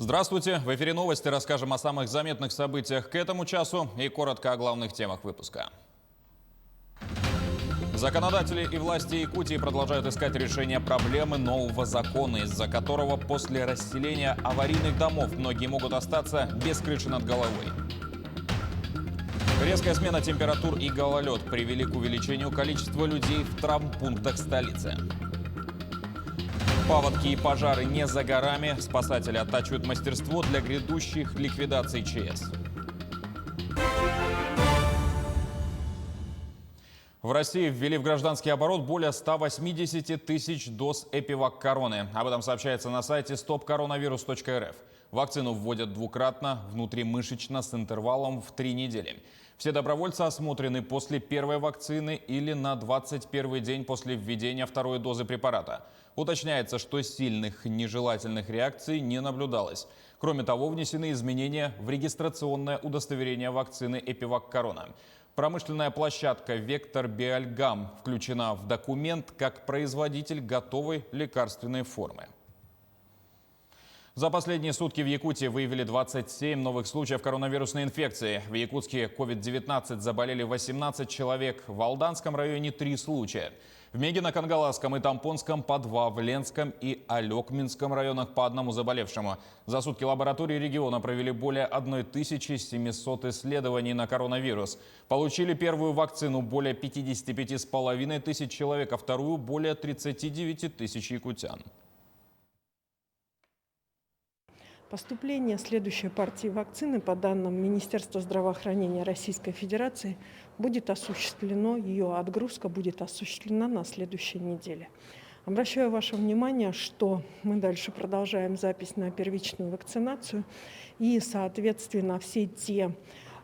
Здравствуйте! В эфире новости. Расскажем о самых заметных событиях к этому часу и коротко о главных темах выпуска. Законодатели и власти Якутии продолжают искать решение проблемы нового закона, из-за которого после расселения аварийных домов многие могут остаться без крыши над головой. Резкая смена температур и гололед привели к увеличению количества людей в травмпунктах столицы. Паводки и пожары не за горами. Спасатели оттачивают мастерство для грядущих ликвидаций ЧС. В России ввели в гражданский оборот более 180 тысяч доз Эпивак-Короны. Об этом сообщается на сайте stopcoronavirus.rf. Вакцину вводят двукратно, внутримышечно, с интервалом в 3 недели. Все добровольцы осмотрены после первой вакцины или на 21-й день после введения второй дозы препарата. Уточняется, что сильных нежелательных реакций не наблюдалось. Кроме того, внесены изменения в регистрационное удостоверение вакцины Эпивак-Корона. Промышленная площадка «Вектор Биальгам» включена в документ как производитель готовой лекарственной формы. За последние сутки в Якутии выявили 27 новых случаев коронавирусной инфекции. В Якутске COVID-19 заболели 18 человек, в Алданском районе 3 случая. В Мегино-Кангаласском и Тампонском по 2, в Ленском и Алекминском районах по 1 заболевшему. За сутки лаборатории региона провели более 1700 исследований на коронавирус. Получили первую вакцину более 55,5 тысяч человек, а вторую более 39 тысяч якутян. Поступление следующей партии вакцины, по данным Министерства здравоохранения Российской Федерации, будет осуществлено, ее отгрузка будет осуществлена на следующей неделе. Обращаю ваше внимание, что мы дальше продолжаем запись на первичную вакцинацию и, соответственно, все те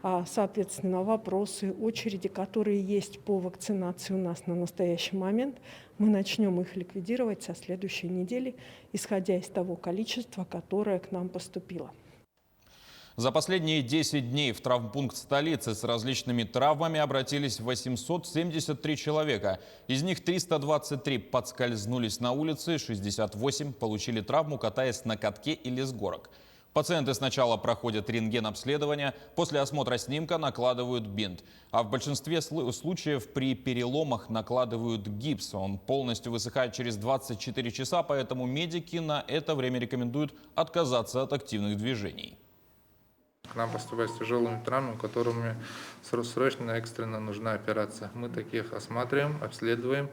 вопросы, очереди, которые есть по вакцинации у нас на настоящий момент, мы начнем их ликвидировать со следующей недели, исходя из того количества, которое к нам поступило. За последние 10 дней в травмпункт столицы с различными травмами обратились 873 человека. Из них 323 подскользнулись на улице, 68 получили травму, катаясь на катке или с горок. Пациенты сначала проходят рентген-обследование, после осмотра снимка накладывают бинт. А в большинстве случаев при переломах накладывают гипс. Он полностью высыхает через 24 часа, поэтому медики на это время рекомендуют отказаться от активных движений. К нам поступают с тяжелыми травмами, которыми срочно, экстренно нужна операция. Мы таких осматриваем, обследуем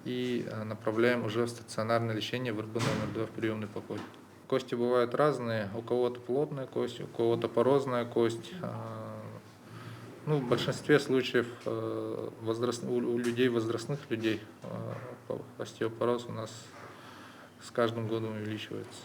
и направляем уже в стационарное лечение в РБ номер 2 в приемный покой. Кости бывают разные, у кого-то плотная кость, у кого-то порозная кость. В большинстве случаев у людей, возрастных людей, остеопороз у нас с каждым годом увеличивается.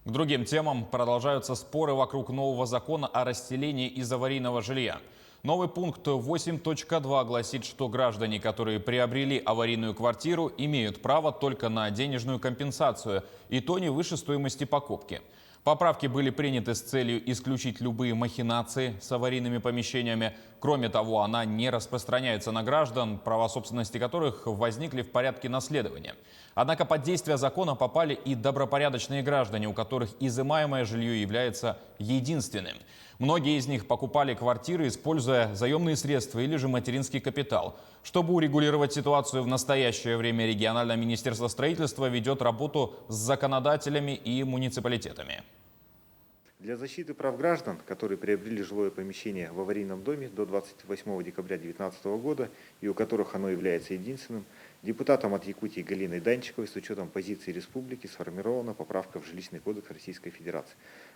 К другим темам продолжаются споры вокруг нового закона о расселении из аварийного жилья. Новый пункт 8.2 гласит, что граждане, которые приобрели аварийную квартиру, имеют право только на денежную компенсацию, и то не выше стоимости покупки. Поправки были приняты с целью исключить любые махинации с аварийными помещениями. Кроме того, она не распространяется на граждан, права собственности которых возникли в порядке наследования. Однако под действие закона попали и добропорядочные граждане, у которых изымаемое жилье является единственным. Многие из них покупали квартиры, используя заемные средства или же материнский капитал. Чтобы урегулировать ситуацию в настоящее время, региональное министерство строительства ведет работу с законодателями и муниципалитетами. Для защиты прав граждан, которые приобрели жилое помещение в аварийном доме до 28 декабря 2019 года и у которых оно является единственным, депутатом от Якутии Галиной Данчиковой с учетом позиции республики сформирована поправка в Жилищный кодекс Российской Федерации.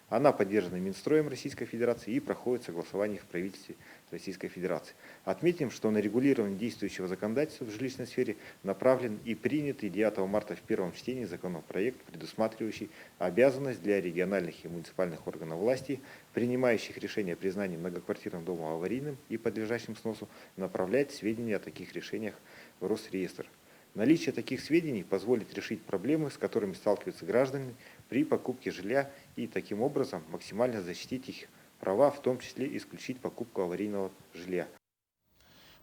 Она поддержана Минстроем Российской Федерации и проходит согласование в правительстве Российской Федерации. Отметим, что на регулирование действующего законодательства в жилищной сфере направлен и принятый 9 марта в первом чтении законопроект, предусматривающий обязанность для региональных и муниципальных органов власти, принимающих решение о признании многоквартирного дома аварийным и подлежащим сносу, направлять сведения о таких решениях в Росреестр. Наличие таких сведений позволит решить проблемы, с которыми сталкиваются граждане при покупке жилья, и таким образом максимально защитить их права, в том числе исключить покупку аварийного жилья.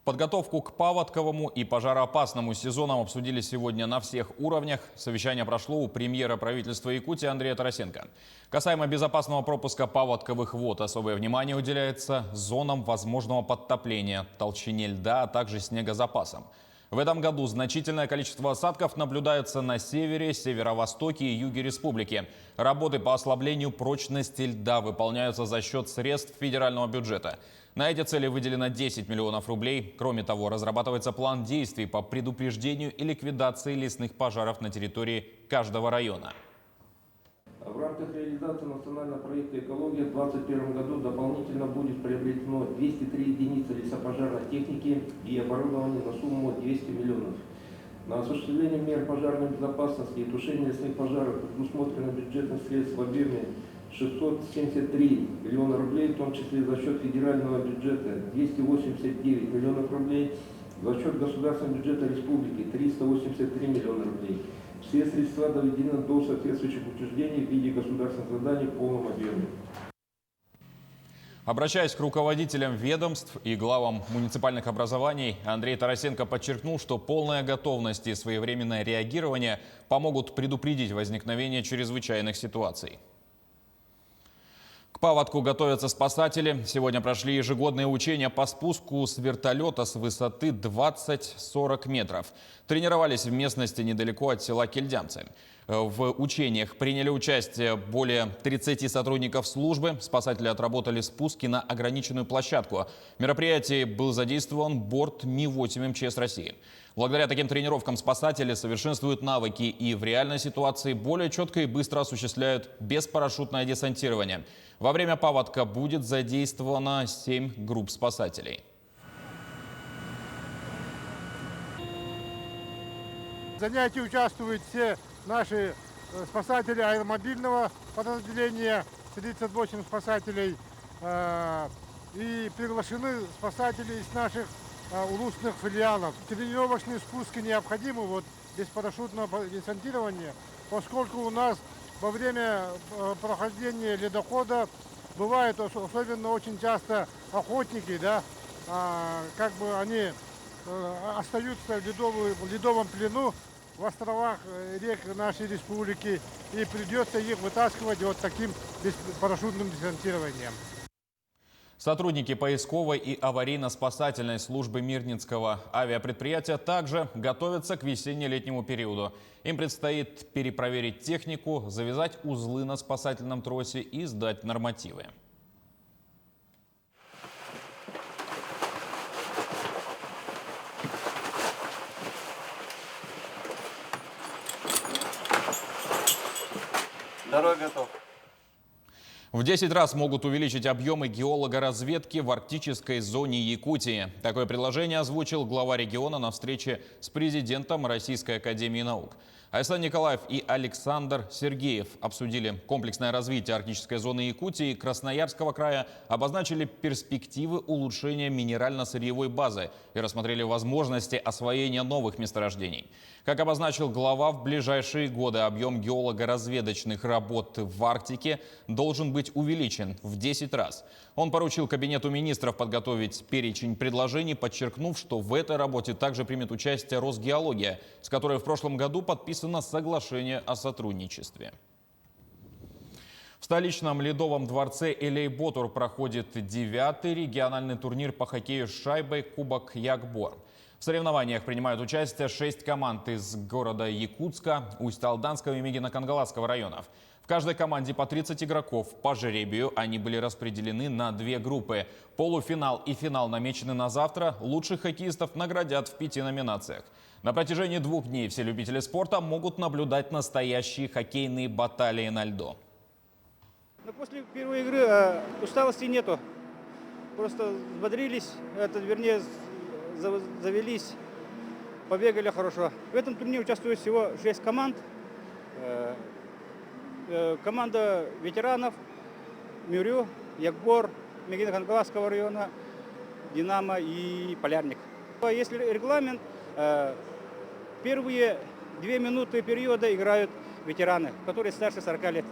Подготовку к паводковому и пожароопасному сезонам обсудили сегодня на всех уровнях. Совещание прошло у премьера правительства Якутии Андрея Тарасенко. Касаемо безопасного пропуска паводковых вод, особое внимание уделяется зонам возможного подтопления, толщине льда, а также снегозапасам. В этом году значительное количество осадков наблюдается на севере, северо-востоке и юге республики. Работы по ослаблению прочности льда выполняются за счет средств федерального бюджета. На эти цели выделено 10 миллионов рублей. Кроме того, разрабатывается план действий по предупреждению и ликвидации лесных пожаров на территории каждого района. В рамках реализации национального проекта «Экология» в 2021 году дополнительно будет приобретено 203 единицы лесопожарной техники и оборудования на сумму 200 миллионов. На осуществление мер пожарной безопасности и тушение лесных пожаров предусмотрено бюджетных средств в объеме 673 миллиона рублей, в том числе за счет федерального бюджета 289 миллионов рублей, за счет государственного бюджета республики 383 миллиона рублей. Все средства доведены до соответствующих учреждений в виде государственных заданий в полном объеме. Обращаясь к руководителям ведомств и главам муниципальных образований, Андрей Тарасенко подчеркнул, что полная готовность и своевременное реагирование помогут предупредить возникновение чрезвычайных ситуаций. К паводку готовятся спасатели. Сегодня прошли ежегодные учения по спуску с вертолета с высоты 20-40 метров. Тренировались в местности недалеко от села Кельдямцы. В учениях приняли участие более 30 сотрудников службы. Спасатели отработали спуски на ограниченную площадку. В мероприятии был задействован борт Ми-8 МЧС России. Благодаря таким тренировкам спасатели совершенствуют навыки и в реальной ситуации более четко и быстро осуществляют беспарашютное десантирование. Во время паводка будет задействовано 7 групп спасателей. В занятии участвуют все наши спасатели аэромобильного подразделения, 38 спасателей, и приглашены спасатели из наших улусных филиалов. Тренировочные спуски необходимы без парашютного десантирования, поскольку у нас во время прохождения ледохода бывают особенно очень часто охотники, они остаются в ледовом плену в островах рек нашей республики, и придется их вытаскивать таким беспарашютным десантированием. Сотрудники поисковой и аварийно-спасательной службы Мирнинского авиапредприятия также готовятся к весенне-летнему периоду. Им предстоит перепроверить технику, завязать узлы на спасательном тросе и сдать нормативы. Второй готов. В 10 раз могут увеличить объемы геологоразведки в арктической зоне Якутии. Такое предложение озвучил глава региона на встрече с президентом Российской академии наук. Айсан Николаев и Александр Сергеев обсудили комплексное развитие арктической зоны Якутии и Красноярского края, обозначили перспективы улучшения минерально-сырьевой базы и рассмотрели возможности освоения новых месторождений. Как обозначил глава, в ближайшие годы объем геолого-разведочных работ в Арктике должен быть увеличен в 10 раз. Он поручил Кабинету министров подготовить перечень предложений, подчеркнув, что в этой работе также примет участие Росгеология, с которой в прошлом году подписано соглашение о сотрудничестве. В столичном Ледовом дворце Элейботур проходит 9-й региональный турнир по хоккею с шайбой «Кубок Якбор». В соревнованиях принимают участие 6 команд из города Якутска, Усть-Алданского и Мегино-Кангаласского районов. В каждой команде по 30 игроков. По жребию они были распределены на 2 группы. Полуфинал и финал намечены на завтра. Лучших хоккеистов наградят в 5 номинациях. На протяжении 2 дней все любители спорта могут наблюдать настоящие хоккейные баталии на льду. После первой игры усталости нету. Просто взбодрились, завелись, побегали хорошо. В этом турнире участвует всего 6 команд. Команда ветеранов, Мюрю, Якбор, Мегино-Кангаласского района, Динамо и Полярник. Если регламент, первые 2 минуты периода играют ветераны, которые старше 40 лет.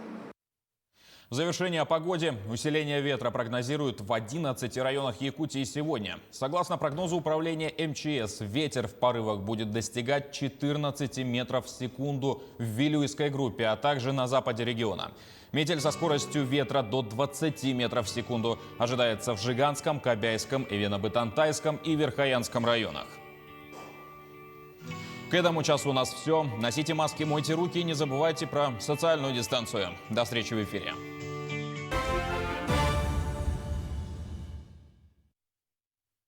В завершение о погоде. Усиление ветра прогнозируют в 11 районах Якутии сегодня. Согласно прогнозу управления МЧС, ветер в порывах будет достигать 14 метров в секунду в Вилюйской группе, а также на западе региона. Метель со скоростью ветра до 20 метров в секунду ожидается в Жиганском, Кобяйском, Эвено-Бытантайском и Верхоянском районах. К этому часу у нас все. Носите маски, мойте руки и не забывайте про социальную дистанцию. До встречи в эфире.